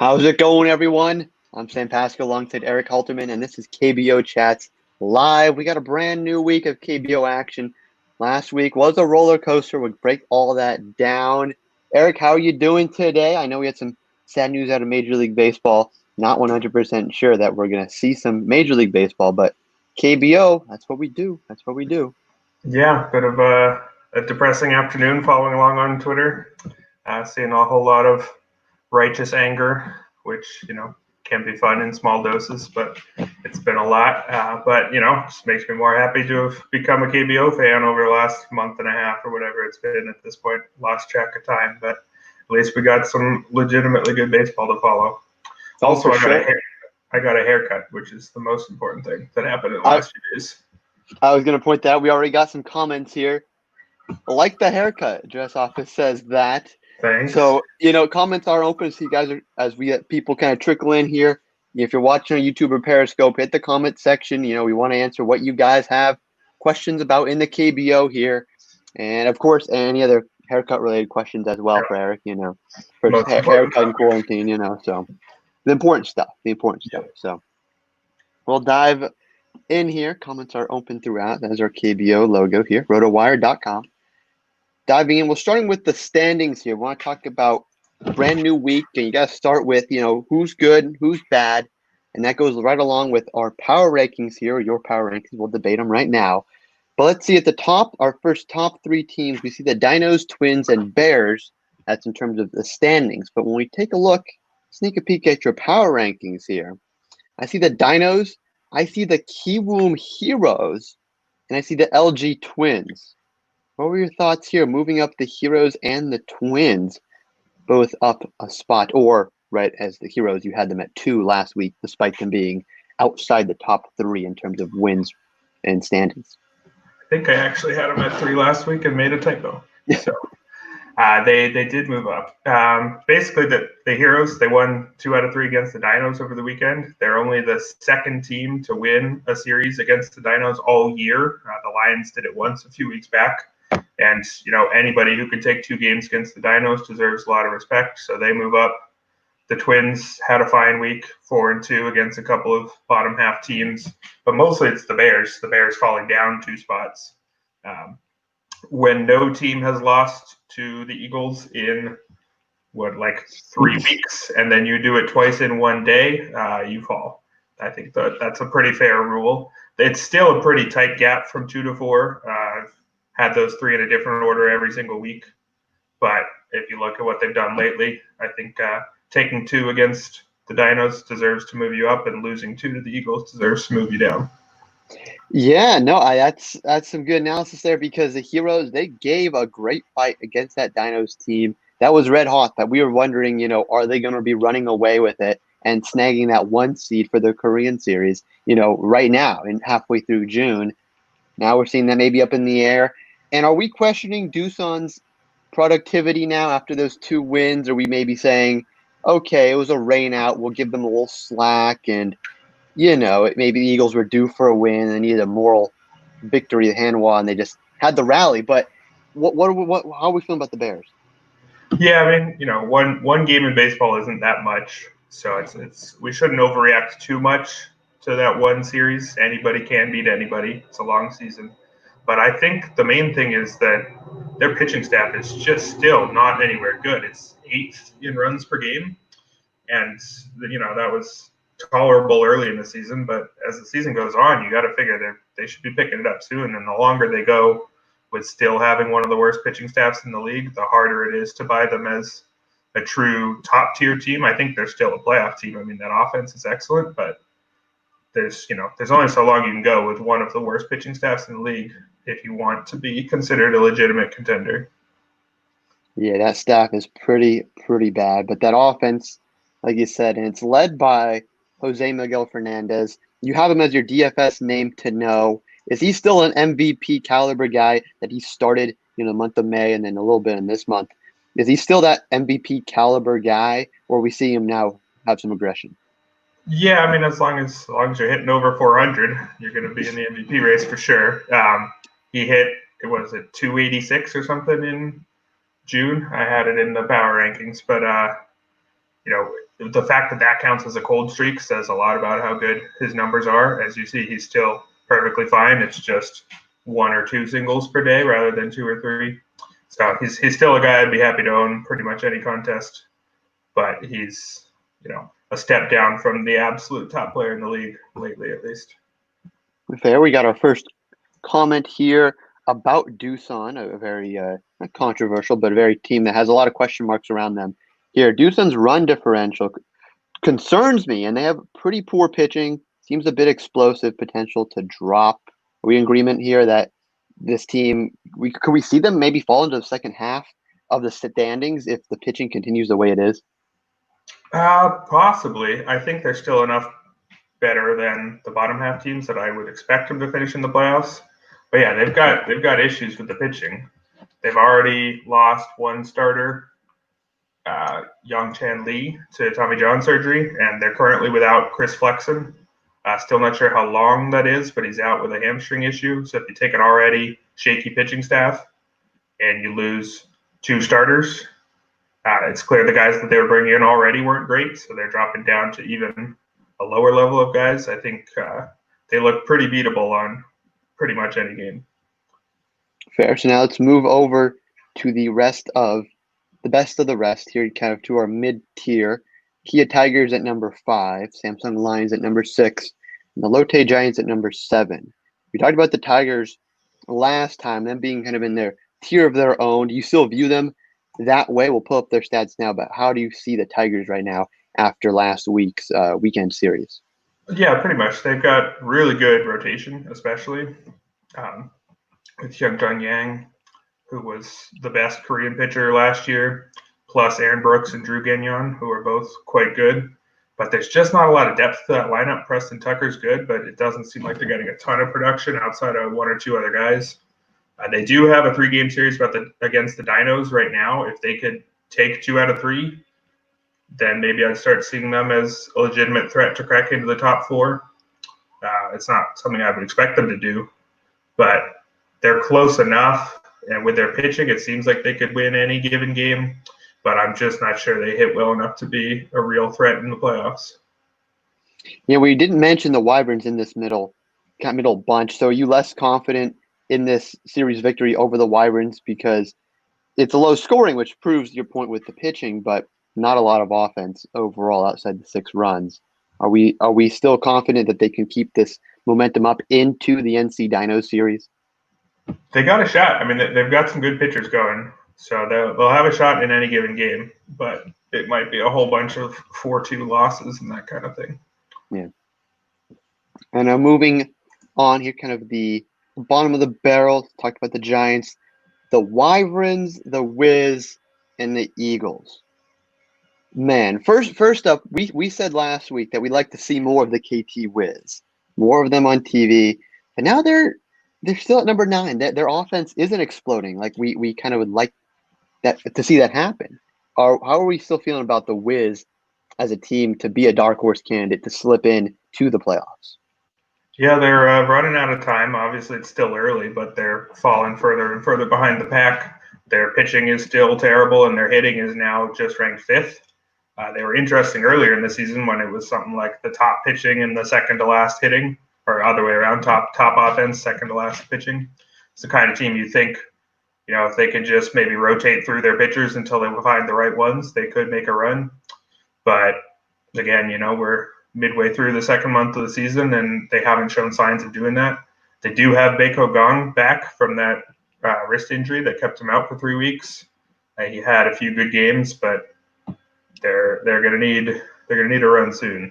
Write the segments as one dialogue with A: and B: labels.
A: How's it going, everyone? I'm Sam Pascal alongside Eric Halterman, and this is KBO Chats live. We got a brand new week of KBO action. Last week was a roller coaster. We'll break all that down. Eric, how are you doing today? I know we had some sad news out of Major League Baseball. Not 100% sure that we're going to see some Major League Baseball, but KBO, that's what we do. That's what we do.
B: Yeah, bit of a depressing afternoon following along on Twitter, seeing a whole lot of righteous anger, which, can be fun in small doses, but it's been a lot. But, just makes me more happy to have become a KBO fan over the last month and a half or whatever it's been at this point. Lost track of time, but at least we got some legitimately good baseball to follow. Also, I got a haircut, which is the most important thing that happened in the last few days.
A: I was going to point that out. We already got some comments here. Like the haircut, Dress Office says that.
B: Thanks.
A: So, comments are open. So you guys are, as we get people kind of trickle in here. If you're watching on YouTube or Periscope, hit the comment section. We want to answer what you guys have questions about in the KBO here. And, of course, any other haircut-related questions as well for Eric, for haircut and quarantine, so the important stuff. So we'll dive in here. Comments are open throughout. That's our KBO logo here, rotowire.com. Diving in, we're starting with the standings here. We want to talk about a brand new week, and you got to start with, who's good, who's bad, and that goes right along with our power rankings here, your power rankings. We'll debate them right now. But let's see at the top, our first top three teams, we see the Dinos, Twins, and Bears. That's in terms of the standings. But when we take a look, sneak a peek at your power rankings here, I see the Dinos, I see the Kiwoom Heroes, and I see the LG Twins. What were your thoughts here, moving up the Heroes and the Twins, both up a spot, or right as the Heroes, you had them at 2 last week, despite them being outside the top 3 in terms of wins and standings?
B: I think I actually had them at 3 last week and made a typo. So they did move up. Basically, the Heroes, they won 2 out of 3 against the Dinos over the weekend. They're only the second team to win a series against the Dinos all year. The Lions did it once a few weeks back. And, anybody who could take 2 games against the Dinos deserves a lot of respect. So they move up. The Twins had a fine week, 4-2 against a couple of bottom half teams. But mostly it's the Bears. The Bears falling down 2 spots. When no team has lost to the Eagles in, 3 weeks, and then you do it twice in one day, you fall. I think that's a pretty fair rule. It's still a pretty tight gap from 2 to 4. I've had those 3 in a different order every single week. But if you look at what they've done lately, I think taking 2 against the Dinos deserves to move you up, and losing 2 to the Eagles deserves to move you down.
A: Yeah, no, that's some good analysis there, because the Heroes, they gave a great fight against that Dinos team. That was red hot. That we were wondering, are they going to be running away with it and snagging that 1 seed for the Korean series, right now and halfway through June. Now we're seeing that maybe up in the air. And are we questioning Doosan's productivity now after those 2 wins? Are we maybe saying, okay, it was a rain out, we'll give them a little slack, and maybe the Eagles were due for a win and needed a moral victory at Hanwha, and they just had the rally. But how are we feeling about the Bears?
B: Yeah, I mean, one game in baseball isn't that much, so it's we shouldn't overreact too much to that 1 series. Anybody can beat anybody. It's a long season. But I think the main thing is that their pitching staff is just still not anywhere good. It's 8th in runs per game, and that was tolerable early in the season. But as the season goes on, you got to figure they should be picking it up soon. And the longer they go with still having one of the worst pitching staffs in the league, the harder it is to buy them as a true top tier team. I think they're still a playoff team. I mean, that offense is excellent, but there's only so long you can go with one of the worst pitching staffs in the league if you want to be considered a legitimate contender.
A: Yeah, that staff is pretty bad. But that offense, like you said, and it's led by Jose Miguel Fernandez. You have him as your DFS name to know. Is he still an MVP caliber guy that he started in the month of May and then a little bit in this month? Is he still that MVP caliber guy, or we see him now have some aggression?
B: Yeah, I mean, as long as you're hitting over 400, you're going to be in the MVP race for sure. He hit, was it 286 or something in June? I had it in the power rankings, but the fact that counts as a cold streak says a lot about how good his numbers are. As you see, he's still perfectly fine. It's just 1 or 2 singles per day rather than 2 or 3. So he's still a guy I'd be happy to own pretty much any contest, but he's a step down from the absolute top player in the league lately, at least.
A: Fair. We got our first comment here about Doosan, a very not controversial, but a very team that has a lot of question marks around them. Here, Doosan's run differential concerns me, and they have pretty poor pitching. Seems a bit explosive, potential to drop. Are we in agreement here that this team, could we see them maybe fall into the second half of the standings if the pitching continues the way it is?
B: Possibly. I think they're still enough better than the bottom half teams that I would expect them to finish in the playoffs. But yeah, they've got issues with the pitching. They've already lost one starter, Young Chan Lee, to Tommy John surgery, and they're currently without Chris Flexen. Still not sure how long that is, but he's out with a hamstring issue. So if you take an already shaky pitching staff and you lose 2 starters, it's clear the guys that they were bringing in already weren't great, so they're dropping down to even a lower level of guys. I think they look pretty beatable on pretty much any game.
A: Fair. So now let's move over to the best of the rest here, kind of to our mid-tier. Kia Tigers at number 5, Samsung Lions at number 6, and the Lotte Giants at number 7. We talked about the Tigers last time, them being kind of in their tier of their own. Do you still view them that way? We'll pull up their stats now, but how do you see the Tigers right now after last week's weekend series?
B: Yeah, pretty much. They've got really good rotation, especially with Hyung-Jung Yang, who was the best Korean pitcher last year, plus Aaron Brooks and Drew Gagnon, who are both quite good. But there's just not a lot of depth to that lineup. Preston Tucker's good, but it doesn't seem like they're getting a ton of production outside of 1 or 2 other guys. They do have a 3-game series against the Dinos right now. If they could take 2 out of 3, then maybe I'd start seeing them as a legitimate threat to crack into the top 4. It's not something I would expect them to do, but they're close enough. And with their pitching, it seems like they could win any given game, but I'm just not sure they hit well enough to be a real threat in the playoffs.
A: Yeah, we didn't mention the Wyverns in this middle bunch. So are you less confident in this series victory over the Wyverns because it's a low scoring, which proves your point with the pitching, but not a lot of offense overall outside the 6 runs. Are we still confident that they can keep this momentum up into the NC Dino series?
B: They got a shot. I mean, they've got some good pitchers going, so they'll have a shot in any given game, but it might be a whole bunch of 4-2 losses and that kind of thing.
A: Yeah. And now moving on here, kind of the bottom of the barrel, talked about the Giants, the Wyverns, the Wiz, and the Eagles. Man, first up, we said last week that we'd like to see more of the KT Wiz, more of them on TV, and now they're still at number 9. Their offense isn't exploding like we kind of would like that to see that happen. How are we still feeling about the Wiz as a team to be a dark horse candidate to slip in to the playoffs?
B: Yeah, they're running out of time. Obviously, it's still early, but they're falling further and further behind the pack. Their pitching is still terrible, and their hitting is now just ranked 5th. They were interesting earlier in the season when it was something like the top pitching and the second to last hitting, or other way around, top offense, second to last pitching. It's the kind of team you think, if they could just maybe rotate through their pitchers until they find the right ones, they could make a run. But again, we're midway through the second month of the season, and they haven't shown signs of doing that. They do have Baeko Gong back from that wrist injury that kept him out for 3 weeks. He had a few good games, but they're gonna need a run soon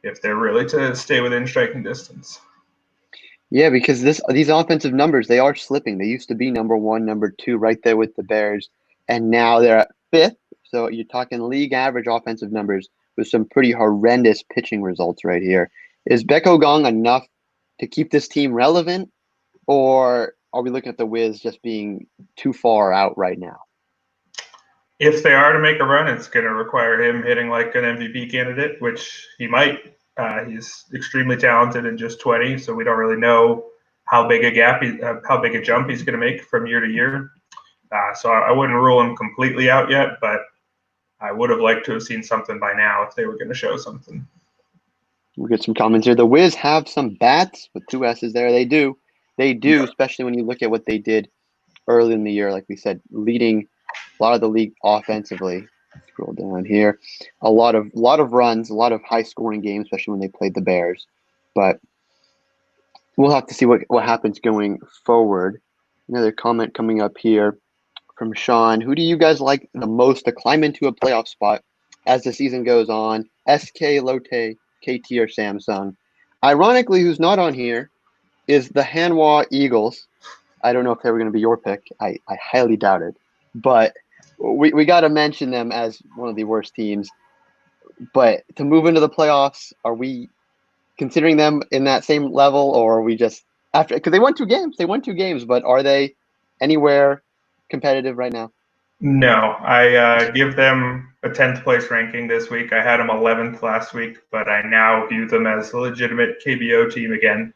B: if they're really to stay within striking distance.
A: Yeah, because these offensive numbers, they are slipping. They used to be number 1, number 2, right there with the Bears, and now they're at 5th. So you're talking league average offensive numbers with some pretty horrendous pitching results right here. Is Baeko Gong enough to keep this team relevant, or are we looking at the Wiz just being too far out right now?
B: If they are to make a run, it's going to require him hitting like an MVP candidate, which he might. He's extremely talented and just 20, so we don't really know how big a jump he's going to make from year to year. So I wouldn't rule him completely out yet, but I would have liked to have seen something by now if they were going to show something.
A: We'll get some comments here. The Wiz have some bats with 2 S's there. They do. They do, especially when you look at what they did early in the year, like we said, leading a lot of the league offensively. Scroll down here. A lot of runs, a lot of high-scoring games, especially when they played the Bears. But we'll have to see what happens going forward. Another comment coming up here from Sean. Who do you guys like the most to climb into a playoff spot as the season goes on? SK, Lotte, KT, or Samsung? Ironically, who's not on here is the Hanwha Eagles. I don't know if they were going to be your pick. I highly doubt it. But we got to mention them as one of the worst teams. But to move into the playoffs, are we considering them in that same level, or are we just after? Because they won 2 games. They won 2 games, but are they anywhere competitive right now?
B: No, I give them a 10th place ranking this week. I had them 11th last week, but I now view them as a legitimate KBO team again.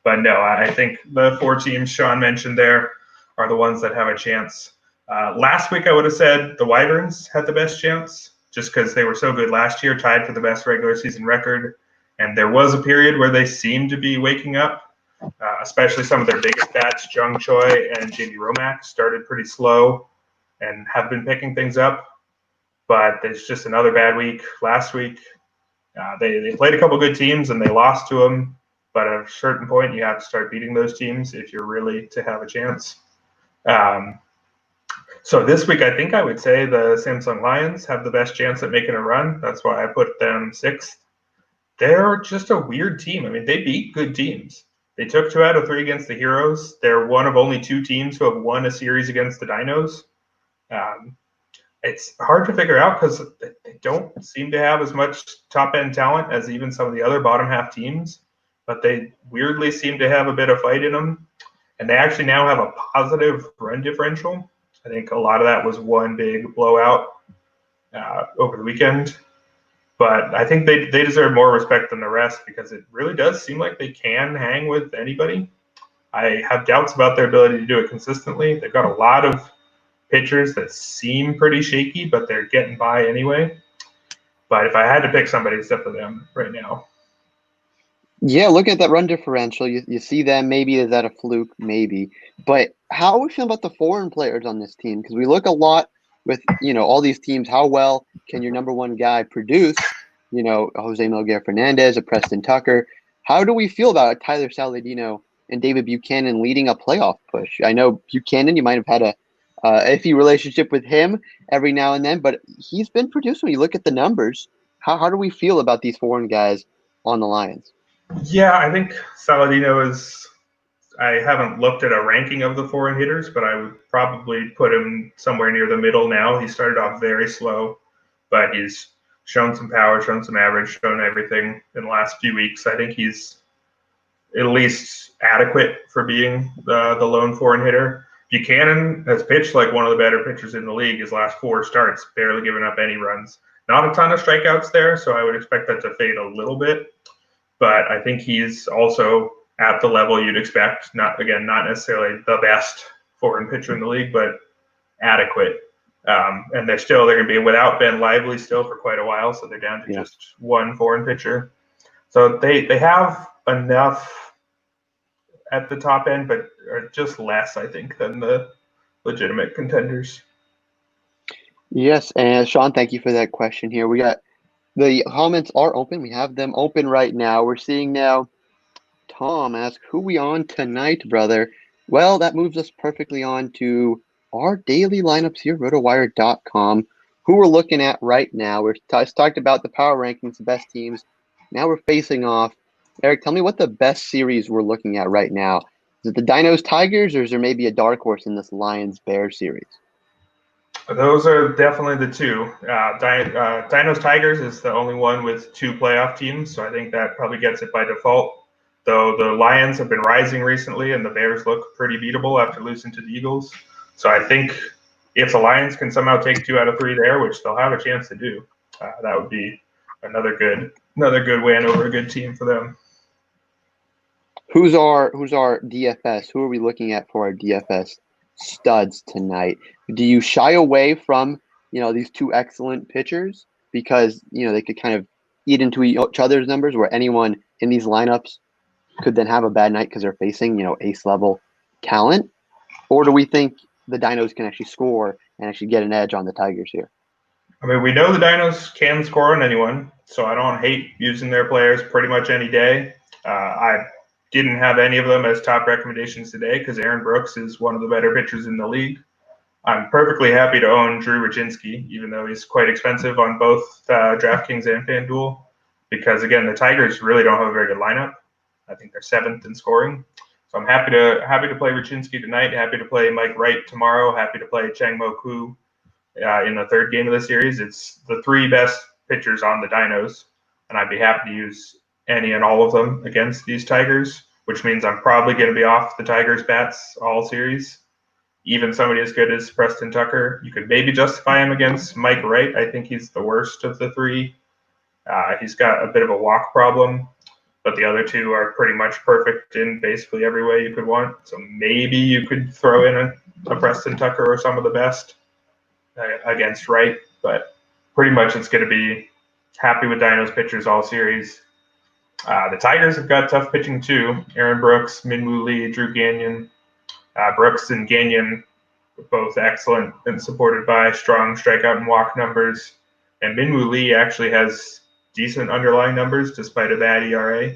B: But no, I think the 4 teams Sean mentioned there are the ones that have a chance. Last week, I would have said the Wyverns had the best chance just because they were so good last year, tied for the best regular season record. And there was a period where they seemed to be waking up, especially some of their biggest bats, Jung Choi and JB Romack, started pretty slow and have been picking things up. But it's just another bad week. Last week, they played a couple good teams and they lost to them. But at a certain point, you have to start beating those teams if you're really to have a chance. So this week, I think I would say the Samsung Lions have the best chance at making a run. That's why I put them 6th. They're just a weird team. I mean, they beat good teams. They took 2 out of 3 against the Heroes. They're one of only 2 teams who have won a series against the Dinos. It's hard to figure out because they don't seem to have as much top-end talent as even some of the other bottom-half teams, but they weirdly seem to have a bit of fight in them. And they actually now have a positive run differential. I think a lot of that was one big blowout over the weekend. But I think they deserve more respect than the rest because it really does seem like they can hang with anybody. I have doubts about their ability to do it consistently. They've got a lot of pitchers that seem pretty shaky, but they're getting by anyway. But if I had to pick somebody except for them right now.
A: Yeah, look at that run differential. You see them. Maybe is that a fluke? Maybe. But how are we feeling about the foreign players on this team? Because we look a lot with, all these teams. How well can your number one guy produce? Jose Miguel Fernandez, a Preston Tucker. How do we feel about Tyler Saladino and David Buchanan leading a playoff push? I know Buchanan, you might have had a iffy relationship with him every now and then, but he's been producing. When you look at the numbers, how do we feel about these foreign guys on the Lions?
B: Yeah, I think Saladino is. I haven't looked at a ranking of the foreign hitters, but I would probably put him somewhere near the middle now. He started off very slow, but he's shown some power, shown some average, shown everything in the last few weeks. I think he's at least adequate for being the lone foreign hitter. Buchanan has pitched like one of the better pitchers in the league his last 4 starts, barely giving up any runs. Not a ton of strikeouts there, so I would expect that to fade a little bit. But I think he's also at the level you'd expect. Not necessarily the best foreign pitcher in the league, but adequate. And they're going to be without Ben Lively still for quite a while, so they're down to just one foreign pitcher. So they have enough at the top end, but are just less, I think, than the legitimate contenders.
A: Yes, and Sean, thank you for that question here. We got the comments are open. We have them open right now. We're seeing now Tom ask, who we on tonight, brother? Well, that moves us perfectly on to our daily lineups here, rotowire.com. Who we're looking at right now. We've talked about the power rankings, the best teams. Now we're facing off. Eric, tell me what the best series we're looking at right now. Is it the Dinos Tigers, or is there maybe a dark horse in this Lions Bears series?
B: Those are definitely the 2. Dinos Tigers is the only one with 2 playoff teams, so I think that probably gets it by default. Though the Lions have been rising recently, and the Bears look pretty beatable after losing to the Eagles. So I think if the Lions can somehow take 2 out of 3 there, which they'll have a chance to do, that would be another good win over a good team for them.
A: Who's our DFS? Who are we looking at for our DFS studs tonight? Do you shy away from these two excellent pitchers because, they could kind of eat into each other's numbers where anyone in these lineups could then have a bad night because they're facing, ace level talent? Or do we think the Dinos can actually score and actually get an edge on the Tigers here?
B: I mean, we know the Dinos can score on anyone, so I don't hate using their players pretty much any day. I didn't have any of them as top recommendations today because Aaron Brooks is one of the better pitchers in the league. I'm perfectly happy to own Drew Rajinski, even though he's quite expensive on both DraftKings and FanDuel, because, again, the Tigers really don't have a very good lineup. I think they're 7th in scoring. So I'm happy to play Rajinski tonight, happy to play Mike Wright tomorrow, happy to play Chang Mo Koo in the third game of the series. It's the 3 best pitchers on the Dinos, and I'd be happy to use any and all of them against these Tigers, which means I'm probably going to be off the Tigers' bats all series. Even somebody as good as Preston Tucker, you could maybe justify him against Mike Wright. I think he's the worst of the 3. He's got a bit of a walk problem, but the other 2 are pretty much perfect in basically every way you could want. So maybe you could throw in a Preston Tucker or some of the best against Wright, but pretty much it's going to be happy with Dinos pitchers all series. The Tigers have got tough pitching too. Aaron Brooks, Minwoo Lee, Drew Gagnon. Brooks and Gagnon were both excellent and supported by strong strikeout and walk numbers. And Minwoo Lee actually has decent underlying numbers despite a bad ERA.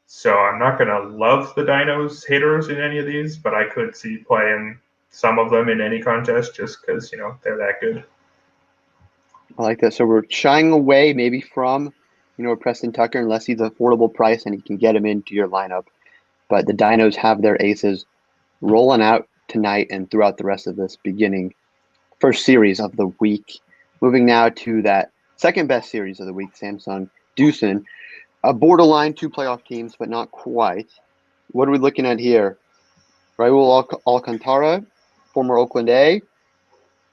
B: So I'm not going to love the Dinos hitters in any of these, but I could see playing some of them in any contest just because, they're that good.
A: I like that. So we're shying away maybe from, Preston Tucker unless he's an affordable price and you can get him into your lineup. But the Dinos have their aces rolling out tonight and throughout the rest of this first series of the week. Moving now to that second best series of the week, Samsung Doosan. A borderline 2 playoff teams, but not quite. What are we looking at here? Raul Alcantara, former Oakland A.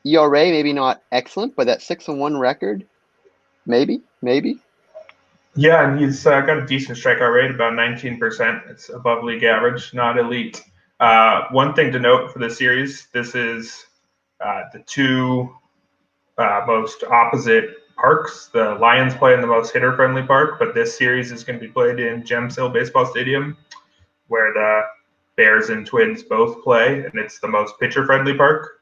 A: ERA, maybe not excellent, but that 6-1 record, maybe.
B: Yeah, and he's got a decent strikeout rate, about 19%. It's above league average, not elite. One thing to note for the series, this is the 2 most opposite parks. The Lions play in the most hitter-friendly park, but this series is going to be played in Gems Hill Baseball Stadium, where the Bears and Twins both play, and it's the most pitcher-friendly park.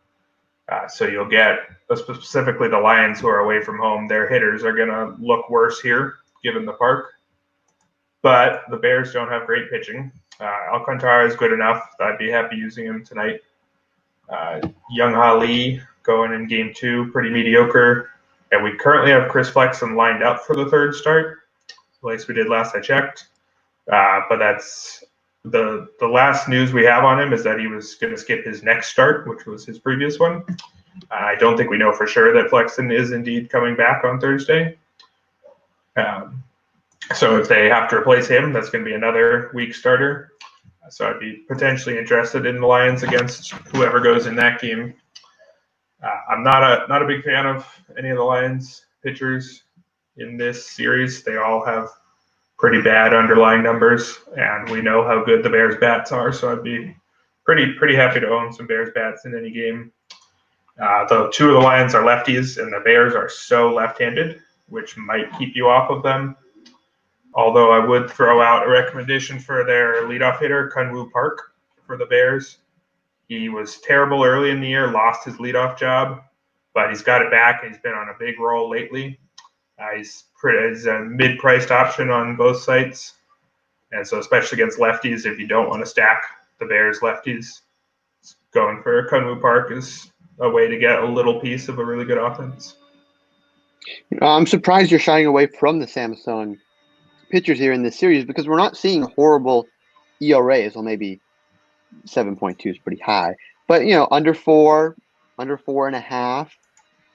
B: So you'll get, specifically the Lions who are away from home, their hitters are going to look worse here, given the park. But the Bears don't have great pitching. Alcantara is good enough. I'd be happy using him tonight. Young-Ha Lee going in game 2, pretty mediocre. And we currently have Chris Flexen lined up for the third start, at least we did last I checked. But that's the last news we have on him is that he was going to skip his next start, which was his previous one. I don't think we know for sure that Flexen is indeed coming back on Thursday. So if they have to replace him, that's going to be another weak starter. So I'd be potentially interested in the Lions against whoever goes in that game. I'm not a big fan of any of the Lions pitchers in this series. They all have pretty bad underlying numbers, and we know how good the Bears bats are. So I'd be pretty happy to own some Bears bats in any game. Though 2 of the Lions are lefties, and the Bears are so left-handed, which might keep you off of them. Although I would throw out a recommendation for their leadoff hitter, Kunwoo Park, for the Bears. He was terrible early in the year, lost his leadoff job, but he's got it back, and he's been on a big roll lately. He's a mid-priced option on both sites. And so especially against lefties, if you don't want to stack the Bears lefties, going for Kunwoo Park is a way to get a little piece of a really good offense.
A: I'm surprised you're shying away from the Samsung pitchers here in this series because we're not seeing horrible ERAs. Well, maybe 7.2 is pretty high, but under 4.5.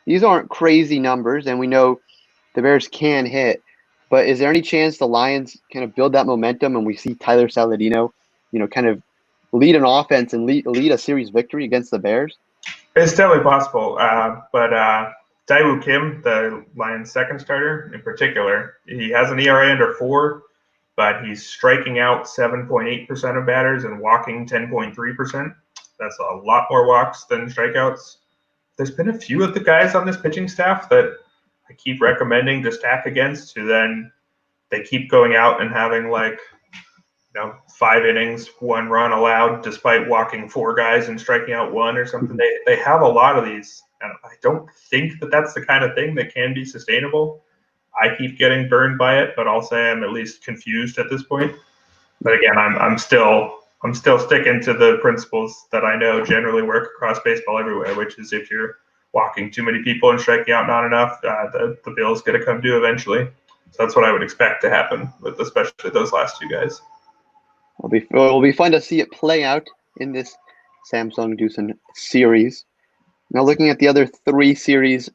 A: These aren't crazy numbers, and we know the Bears can hit. But is there any chance the Lions kind of build that momentum and we see Tyler Saladino, kind of lead an offense and lead a series victory against the Bears?
B: It's definitely possible, but Daewoo Kim, the Lions' second starter in particular, he has an ERA under 4, but he's striking out 7.8% of batters and walking 10.3%. That's a lot more walks than strikeouts. there's been a few of the guys on this pitching staff that I keep recommending to stack against, who then they keep going out and having 5 innings, 1 run allowed, despite walking 4 guys and striking out 1 or something. They have a lot of these, and I don't think that that's the kind of thing that can be sustainable. I keep getting burned by it, but I'll say I'm at least confused at this point. But again, I'm still sticking to the principles that I know generally work across baseball everywhere, which is if you're walking too many people and striking out not enough, the bill's going to come due eventually. So that's what I would expect to happen with especially those last 2 guys.
A: It'll be fun to see it play out in this Samsung Doosan series. Now looking at the other 3 series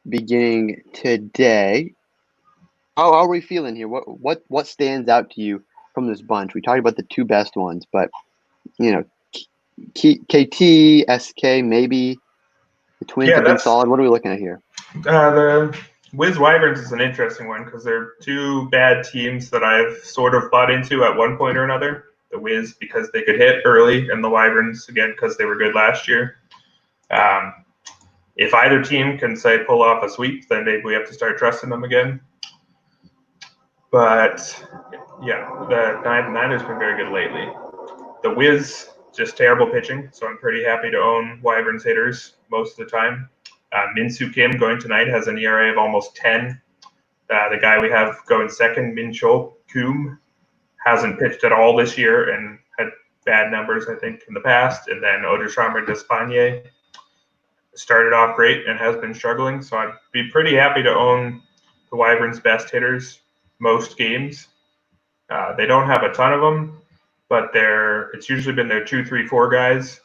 A: beginning today, how are we feeling here? What stands out to you from this bunch? We talked about the 2 best ones, but KT, SK, maybe the Twins have been solid. What are we looking at here?
B: The Wiz Wyverns is an interesting one because they're 2 bad teams that I've sort of bought into at one point or another. The Wiz because they could hit early, and the Wyverns again because they were good last year. If either team can say pull off a sweep, then maybe we have to start trusting them again. But yeah, the Niners been very good lately. The Wiz, just terrible pitching, so I'm pretty happy to own Wyverns hitters most of the time. Min-Soo Kim going tonight has an ERA of almost 10. The guy we have going second, Min-Chul Koom, hasn't pitched at all this year and had bad numbers, I think, in the past. And then Odeshammer Despagne started off great and has been struggling. So I'd be pretty happy to own the Wyverns' best hitters most games. They don't have a ton of them, but it's usually been their 2, 3, 4 guys.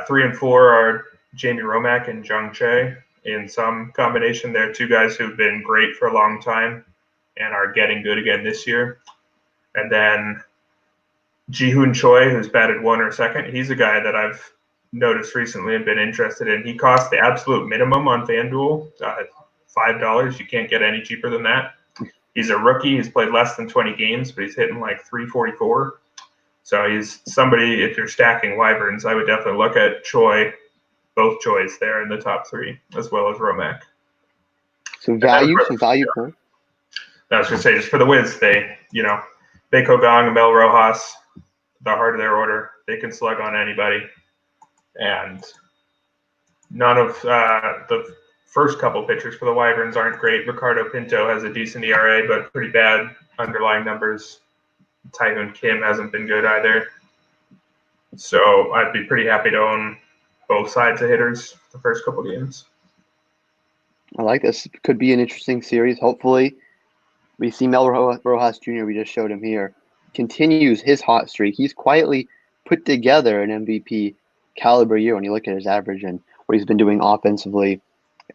B: 3 and 4 are Jamie Romack and Jung Chae. In some combination, they're 2 guys who've been great for a long time and are getting good again this year. And then Ji-Hoon Choi, who's batted 1 or 2nd, he's a guy that I've noticed recently and been interested in. He costs the absolute minimum on FanDuel, $5. You can't get any cheaper than that. He's a rookie. He's played less than 20 games, but he's hitting like 344. So he's somebody, if you're stacking Wyverns, I would definitely look at Choi, both Chois there in the top 3, as well as Romack.
A: Some value per.
B: I was going to say, just for the Wiz, Baeko Gong and Mel Rojas, the heart of their order, they can slug on anybody. And none of the first couple pitchers for the Wyverns aren't great. Ricardo Pinto has a decent ERA, but pretty bad underlying numbers. Taehoon Kim hasn't been good either. So I'd be pretty happy to own both sides of hitters the first couple games.
A: I like this. Could be an interesting series. Hopefully, we see Mel Rojas Jr., we just showed him here, continues his hot streak. He's quietly put together an MVP caliber year when you look at his average and what he's been doing offensively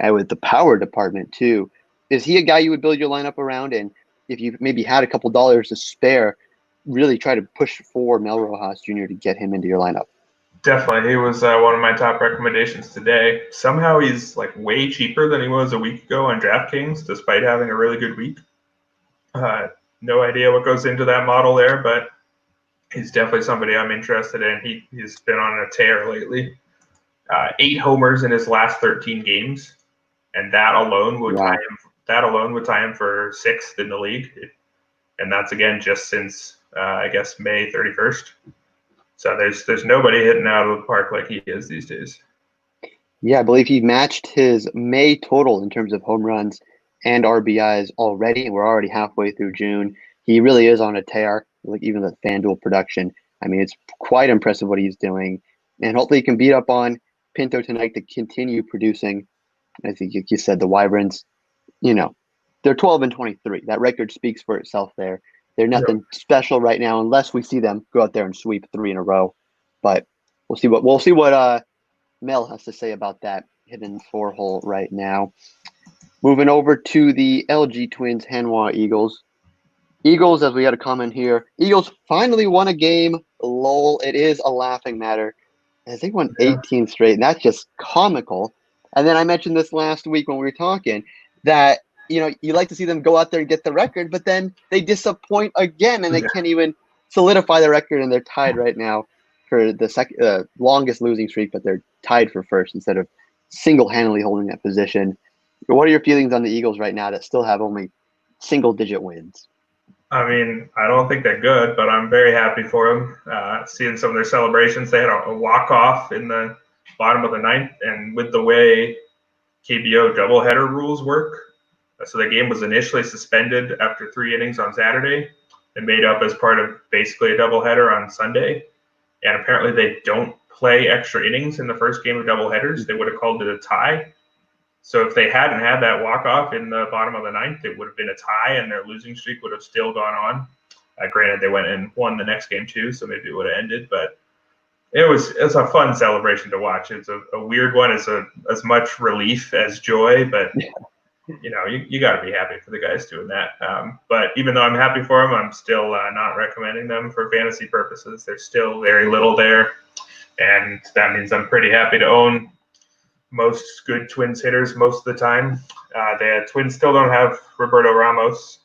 A: and with the power department too. Is he a guy you would build your lineup around? And if you maybe had a couple dollars to spare, really try to push for Mel Rojas Jr. to get him into your lineup?
B: Definitely. He was one of my top recommendations today. Somehow he's way cheaper than he was a week ago on DraftKings, despite having a really good week. No idea what goes into that model there, but he's definitely somebody I'm interested in. He's been on a tear lately. 8 homers in his last 13 games, and that alone would tie him for 6th in the league. And that's again just since I guess May 31st. So there's nobody hitting out of the park like he is these days.
A: Yeah, I believe he matched his May total in terms of home runs and RBIs already. We're already halfway through June. He really is on a tear, even the FanDuel production. I mean, it's quite impressive what he's doing. And hopefully he can beat up on Pinto tonight to continue producing. I think you said the Wyverns, they're 12 and 23. That record speaks for itself there. They're nothing special right now unless we see them go out there and sweep 3 in a row. But we'll see what Mel has to say about that hidden 4-hole right now. Moving over to the LG Twins Hanwha Eagles. Eagles, as we had a comment here, Eagles finally won a game. Lol, it is a laughing matter. As they won 18 straight, and that's just comical. And then I mentioned this last week when we were talking that you like to see them go out there and get the record, but then they disappoint again, and they can't even solidify the record, and they're tied right now for the longest losing streak, but they're tied for first instead of single-handedly holding that position. What are your feelings on the Eagles right now that still have only single-digit wins?
B: I mean, I don't think they're good, but I'm very happy for them. Seeing some of their celebrations, they had a walk-off in the bottom of the ninth, and with the way KBO doubleheader rules work, so the game was initially suspended after 3 innings on Saturday and made up as part of basically a doubleheader on Sunday. And apparently they don't play extra innings in the first game of doubleheaders. They would have called it a tie. So if they hadn't had that walk-off in the bottom of the ninth, it would have been a tie, and their losing streak would have still gone on. Granted, they went and won the next game too, so maybe it would have ended. But it's a fun celebration to watch. It's a weird one. It's as much relief as joy, but you got to be happy for the guys doing that. But even though I'm happy for them, I'm still not recommending them for fantasy purposes. There's still very little there, and that means I'm pretty happy to own most good Twins hitters most of the time. The Twins still don't have Roberto Ramos.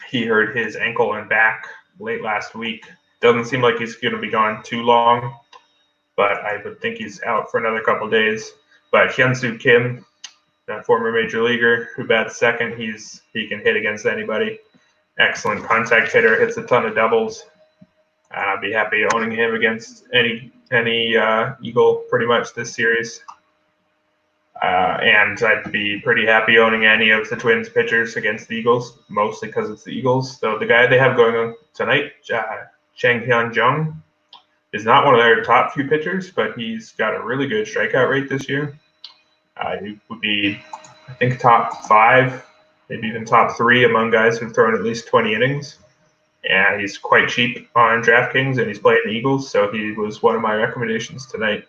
B: He hurt his ankle and back late last week. Doesn't seem like he's going to be gone too long, but I would think he's out for another couple of days. But Hyun-Soo Kim, the former major leaguer who bats second, he can hit against anybody. Excellent contact hitter, hits a ton of doubles. I'd be happy owning him against any Eagle pretty much this series. And I'd be pretty happy owning any of the Twins pitchers against the Eagles, mostly because it's the Eagles. So the guy they have going on tonight, Chang Hyun Jung, is not one of their top few pitchers, but he's got a really good strikeout rate this year. He would be, I think, top 5, maybe even top 3 among guys who've thrown at least 20 innings. And he's quite cheap on DraftKings, and he's playing the Eagles, so he was one of my recommendations tonight.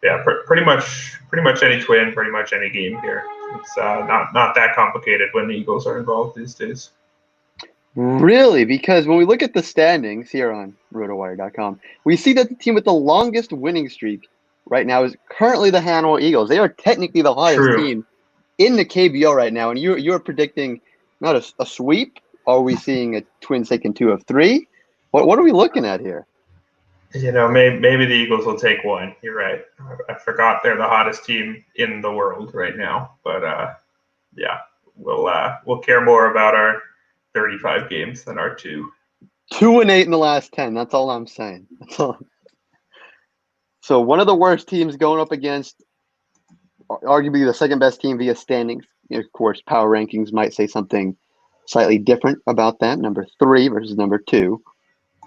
B: Yeah, pretty much any Twin, pretty much any game here. It's not that complicated when the Eagles are involved these days.
A: Really? Because when we look at the standings here on rotowire.com, we see that the team with the longest winning streak right now is currently the Hanwha Eagles. They are technically the hottest team in the KBO right now, and you're predicting not a sweep. Are we seeing a Twins taking 2 of 3? What are we looking at here?
B: Maybe the Eagles will take 1. You're right. I forgot they're the hottest team in the world right now. But yeah, we'll care more about our 35 games than our 2.
A: 2-8 in the last 10. That's all I'm saying. So one of the worst teams going up against arguably the second best team via standings. Of course, power rankings might say something slightly different about that. Number 3 versus number 2.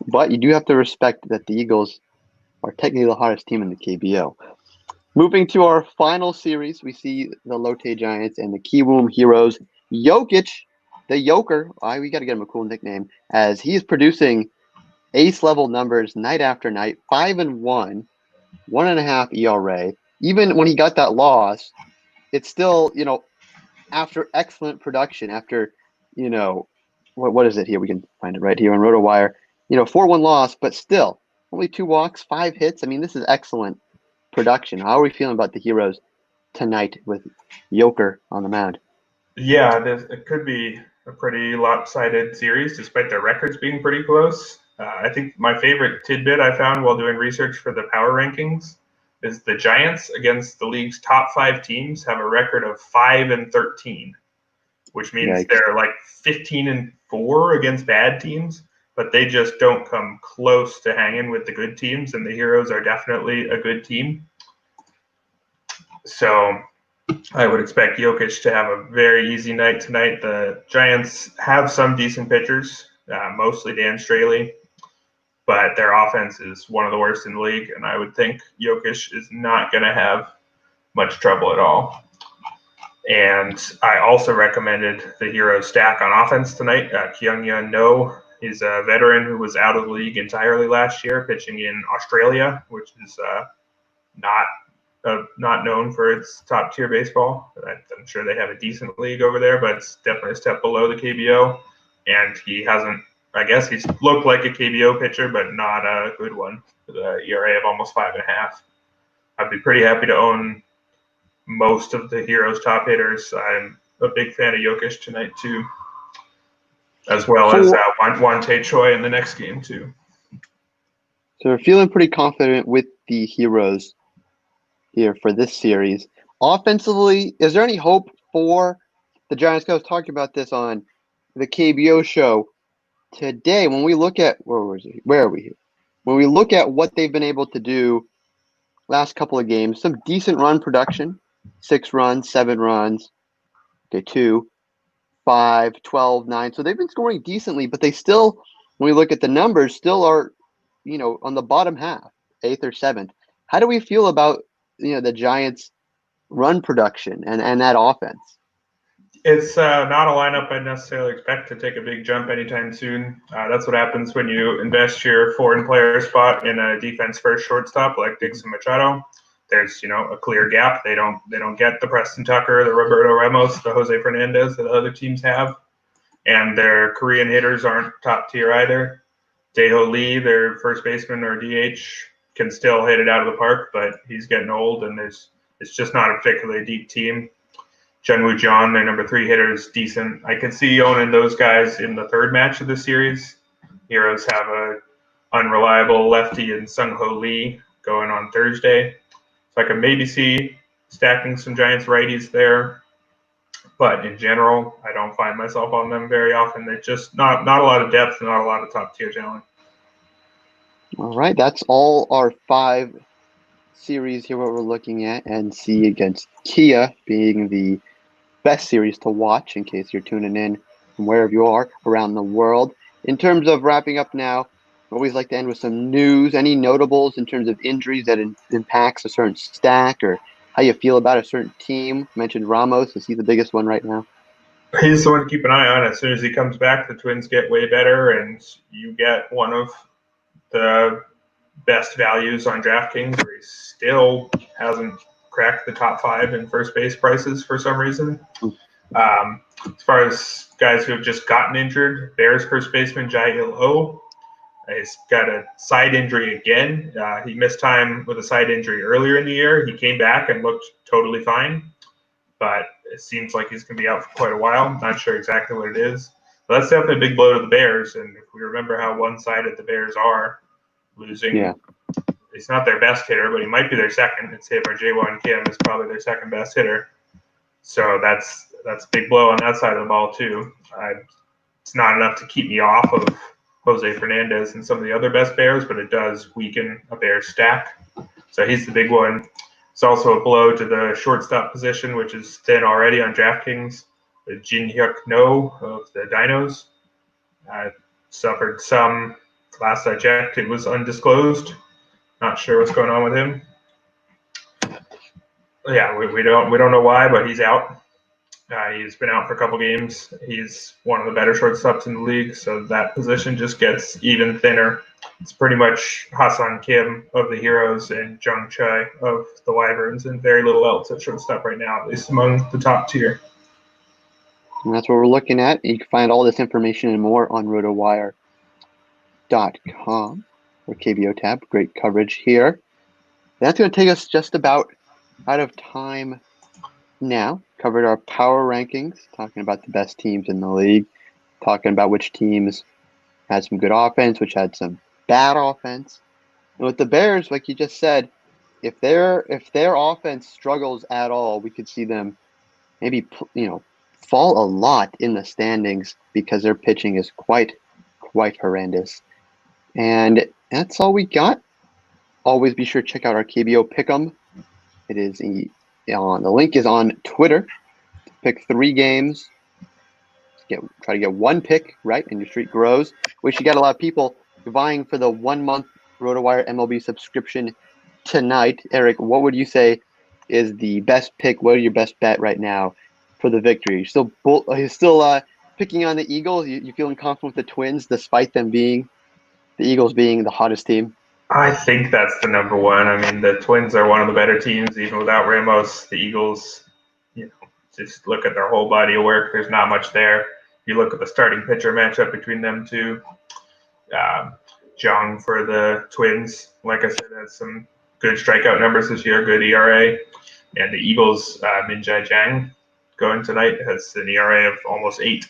A: But you do have to respect that the Eagles are technically the hottest team in the KBO. Moving to our final series, we see the Lotte Giants and the Kiwoom Heroes. Jokic, the Joker, we got to get him a cool nickname, as he's producing ace-level numbers night after night, 5-1, 1.5 ERA. Even when he got that loss, it's still, after excellent production, after, what is it here? We can find it right here on RotoWire. 4-1 loss, but still only 2 walks, 5 hits. I mean, this is excellent production. How are we feeling about the Heroes tonight with Joker on the mound?
B: Yeah, it could be a pretty lopsided series, despite their records being pretty close. I think my favorite tidbit I found while doing research for the power rankings is the Giants against the league's top 5 teams have a record of 5-13, which means they're like 15-4 against bad teams. But they just don't come close to hanging with the good teams, and the Heroes are definitely a good team. So I would expect Jokic to have a very easy night tonight. The Giants have some decent pitchers, mostly Dan Straley, but their offense is one of the worst in the league, and I would think Jokic is not going to have much trouble at all. And I also recommended the Heroes stack on offense tonight. Kyung-Yun No. He's a veteran who was out of the league entirely last year, pitching in Australia, which is not known for its top-tier baseball. I'm sure they have a decent league over there, but it's definitely a step below the KBO. And he hasn't – I guess he's looked like a KBO pitcher, but not a good one, with an ERA of almost 5.5. I'd be pretty happy to own most of the Heroes' top hitters. I'm a big fan of Jokic tonight, too. As well as Wan Tae-Choi in the next game, too.
A: So we're feeling pretty confident with the Heroes here for this series. Offensively, is there any hope for the Giants? I was talking about this on the KBO show today. When we look at where are we here? When we look at what they've been able to do last couple of games, some decent run production, 6 runs, 7 runs, okay, 2, 5, 12, 9. So they've been scoring decently, but they still, when we look at the numbers, still are, on the bottom half, 8th or 7th. How do we feel about, the Giants' run production and that offense?
B: It's not a lineup I necessarily expect to take a big jump anytime soon. That's what happens when you invest your foreign player spot in a defense-first shortstop like Dixon Machado. There's a clear gap. They don't get the Preston Tucker, the Roberto Ramos, the Jose Fernandez that other teams have, and their Korean hitters aren't top tier either. Daeho Lee, their first baseman or DH, can still hit it out of the park, but he's getting old, and it's just not a particularly deep team. Jungwoo John, their number 3 hitter, is decent. I could see owning those guys in the third match of the series. Heroes have a unreliable lefty in Sung-Ho Lee going on Thursday. So I could maybe see stacking some Giants righties there. But in general, I don't find myself on them very often. They're just not a lot of depth, not a lot of top-tier talent.
A: All right, that's all our 5 series here, what we're looking at. NC against Kia being the best series to watch in case you're tuning in from wherever you are around the world. In terms of wrapping up now, I always like to end with some news. Any notables in terms of injuries that impacts a certain stack or how you feel about a certain team? You mentioned Ramos. Is he the biggest one right now?
B: He's the one to keep an eye on. As soon as he comes back, the Twins get way better, and you get one of the best values on DraftKings, where he still hasn't cracked the top 5 in first base prices for some reason. As far as guys who have just gotten injured, Bears first baseman Jail Ho has got a side injury again. He missed time with a side injury earlier in the year. He came back and looked totally fine, but it seems like he's going to be out for quite a while. Not sure exactly what it is. But that's definitely a big blow to the Bears, and if we remember how one-sided the Bears are, losing He's not their best hitter, but he might be their second. I'd say for Jaewon Kim is probably their second best hitter. So that's a big blow on that side of the ball too. It's not enough to keep me off of Jose Fernandez and some of the other best Bears, but it does weaken a Bears stack. So he's the big one. It's also a blow to the shortstop position, which is thin already on DraftKings. The Jin Hyuk No of the Dinos suffered some. Last I checked, it was undisclosed. Not sure what's going on with him. Yeah, we don't know why, but he's out. He's been out for a couple games. He's one of the better shortstops in the league, so that position just gets even thinner. It's pretty much Hassan Kim of the Heroes and Jung Choi of the Wyverns, and very little else at shortstop right now, at least among the top tier.
A: And that's what we're looking at. You can find all this information and more on rotowire.com or KBO tab. Great coverage here. That's going to take us just about out of time now. Covered our power rankings, talking about the best teams in the league, talking about which teams had some good offense, which had some bad offense. And with the Bears, like you just said, if their offense struggles at all, we could see them maybe fall a lot in the standings because their pitching is quite horrendous. And that's all we got. Always be sure to check out our KBO Pick'em. It is the link is on Twitter. Pick 3 games. Try to get 1 pick right, and your streak grows. We should get a lot of people vying for the 1-month RotoWire MLB subscription tonight. Eric, what would you say is the best pick? What are your best bet right now for the victory? You're still picking on the Eagles. You feeling confident with the Twins, despite them the Eagles being the hottest team?
B: I think that's the number one. I mean, the Twins are one of the better teams, even without Ramos. The Eagles, just look at their whole body of work. There's not much there. You look at the starting pitcher matchup between them two. Jung for the Twins, like I said, has some good strikeout numbers this year, good ERA. And the Eagles, Min Jae Jang, going tonight, has an ERA of almost 8.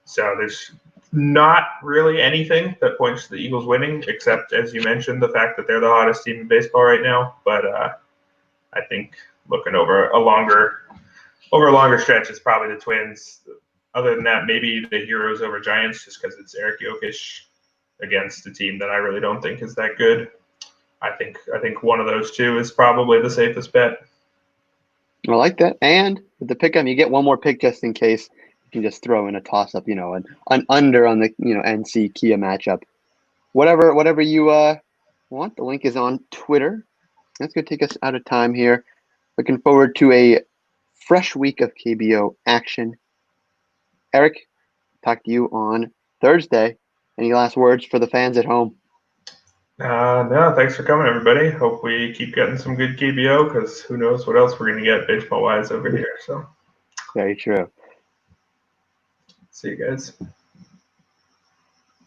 B: So there's not really anything that points to the Eagles winning, except, as you mentioned, the fact that they're the hottest team in baseball right now. But I think looking over a longer stretch, it's probably the Twins. Other than that, maybe the Heroes over Giants, just because it's Eric Jokic against a team that I really don't think is that good. I think one of those two is probably the safest bet.
A: I like that. And with the pick'em, you get one more pick just in case. You can just throw in a toss up, an under on the NC Kia matchup. Whatever you want. The link is on Twitter. That's gonna take us out of time here. Looking forward to a fresh week of KBO action. Eric, talk to you on Thursday. Any last words for the fans at home?
B: No, thanks for coming, everybody. Hope we keep getting some good KBO, because who knows what else we're going to get baseball-wise over here. So,
A: Very true.
B: see you guys.